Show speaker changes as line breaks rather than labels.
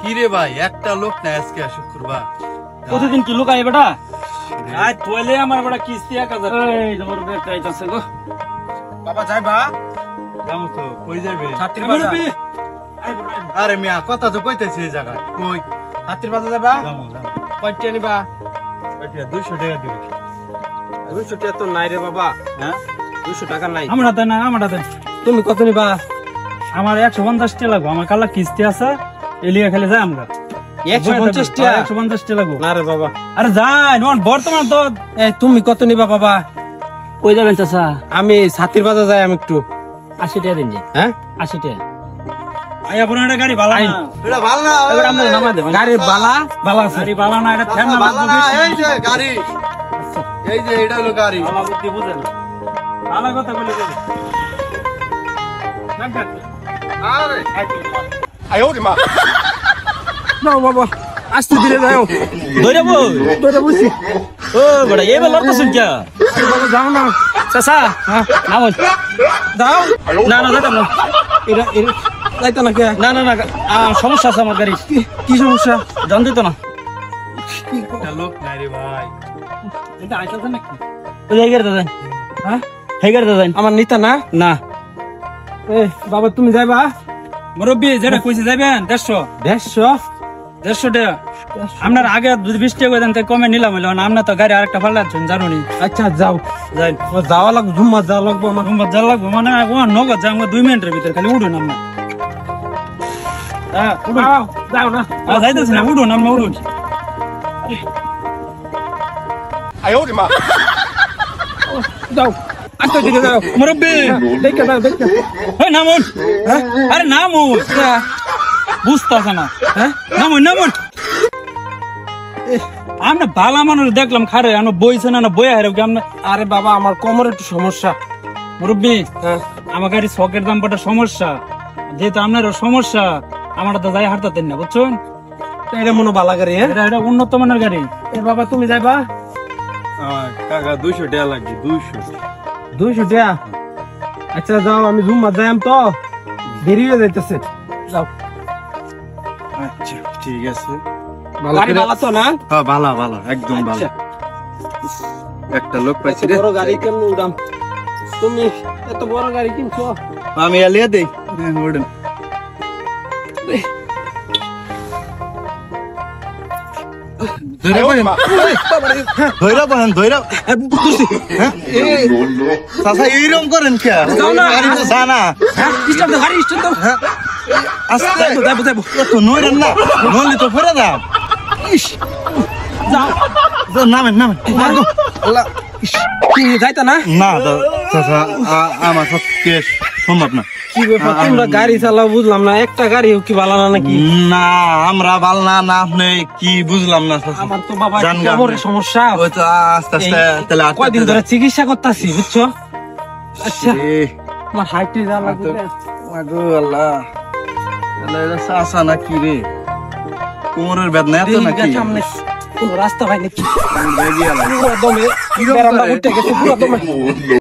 কি রে ভাই, একটা লোক না আজকে শুক্রবার।
প্রতিদিন কি লোক আয় বেটা? আজ তোলে আমার বেটা কিস্তি 1000। এই তোমার বেটা আইতাছে গো।
বাবা যাইবা? যাবো তো। কই যাবে?
ছাত্রীর বাজার।
আরে মিয়া কথা তো কইতেছি এই জায়গায়। কই? ছাত্রীর বাজার যাবা? যাবো। কয়টা নিবা? কয়টা? 200 টাকা দিবি।
200 টাকা তো নাই রে বাবা।
হ্যাঁ?
200 টাকা নাই।
আমরা দেন না, আমরা দেন।
তুমি কত নিবা?
আমার 150 টাকা লাগবে। আমার কালা কিস্তি আছে। এলিয়া খেলে যায় আমরা।
150 টাকা?
150 টাকা লাগবে।
না রে বাবা।
আরে যাই, নন বর্তমান তো
তুমি কত নিবা বাবা?
কই যাবেন চাচা?
আমি ছাত্রীর বাজার যাই আমি একটু।
80 টাকা দিন যে।
হ্যাঁ?
80 টাকা। আয়া পুরো একটা গাড়ি ভালো না।
এটা ভালো না।
এবার আমরা নামা দেব।
গাড়ি বালা?
ভালো আছে। গাড়ি ভালো না, এটা ফ্যান না
ভালো না। এই যে গাড়ি, এই যে এটা হলো গাড়ি।
ভালো বুদ্ধি বুঝেন। ভালো কথা বলে দেব।
আরে
নাও বাবা, আস্তে ধীরে যাও।
ধরে বই।
ধরে বসি।
ও বড় এবে লড়তে শুন কি?
বাবা যাও না।
চাচা, না বল।
যাও।
না না যাইতাম না।
এরা যাইতো না কে?
না না না, সমস্যা আছে আমার গাড়ি।
কি সমস্যা?
জান দিত না।
একটা লোক নাই রে ভাই।
এটা আইতাছে নাকি? ওই হেগার দাদা।
হ্যাঁ?
হেগার দাদা।
আমার নিতা না?
না।
এ বাবা তুমি যাইবা?
মুরব্বি যেটা কইছে যাবেন 150।
150?
150 টাকা। আপনার আগে 20 টাকা দেন তাই কমে নিলাম হইলো না। আপনি তো গাড়ি আরেকটা ফালাচ্ছেন জানুনি।
আচ্ছা যাও।
যাই।
যাওয়া লাগবে, জুম্মা যাওয়া লাগবে আমার।
রুমবার যা লাগবে মানে ও নগদ যাবো 2 মিনিটের ভিতরে, খালি উঠুন আপনি। হ্যাঁ উঠুন।
যাও না।
যাইতেছি না, উঠুন আপনি উঠুন।
যাও। আস্তে ধীরে যাও।
মুরব্বি
দেখে যাও, দেখে।
ওই নামুন। আরে নামুন। বুঝতেছে না।
হ্যাঁ?
নামুন নামুন। আমরা ভালো মানুষ দেখলাম খারে আমরা বইছে না বইয়া হারে আমরা।
আরে বাবা আমার কোমর একটু সমস্যা।
মুরব্বি
হ্যাঁ।
আমার গাড়ি শখের দাম পটা সমস্যা, যেহেতু আপনারও সমস্যা আমার তো যাই হাঁটতেন না বুঝছেন।
এটা মনে বালা গাড়ি।
এটা উন্নত মানের গাড়ি।
এ বাবা তুমি যাইবা?
কাকা 200 টাকা লাগবে। 200
টাকা? আচ্ছা যাও, আমি জুম্মা যাইম তো দেরি হয়ে যাইতেছে। যাও।
আচ্ছা ঠিক আছে।
গাড়ি ভালো তো না?
হ্যাঁ ভালো ভালো, একদম ভালো।
আচ্ছা।
একটা লোক পাইছি
এত
রে।
বড় গাড়ি কেমন উড়াম? তুমি এত বড় গাড়ি কিনছো?
আমি এলিয়া দেই। ওড়েন। ধৈরা বলেন ধৈরা। চাচা এইরকম করেন কে? গাড়ি তো জানা।
স্টপ দাও, গাড়ি স্টপ দাও।
আস্তে
যাইবো যাইবো।
এত নইরেন না, নইলে তো ফেরা দাম।
যাও।
নামেন নামেন। আল্লাহ।
কি যাইতা না?
না চাচা, আমার পক্ষে সম্ভব না।
কি ব্যাপার, তোমরা গাড়ি চালাও বুঝলাম না, একটা গাড়ি কি ভালো না নাকি?
না আমরা বাল না, না আপনি কি বুঝলাম না চাচা।
আমার তো বাবা
জান গা।
কোমরের সমস্যা।
ওই তো আস্তে আস্তে তাহলে
কয়দিন ধরে চিকিৎসা করতেছি বুঝছো। আচ্ছা আমার হাইটে যা লাগবে।
আগো আল্লাহ, আল্লাহ এটা চাচা না কি রে? কোমরের বেদনা এত নাকি?
সামনে কোন রাস্তা ভাই নাকি?
বেরিয়ে আলা।
পুরো দমে বেড়াটা উঠে গেছে পুরো দমে।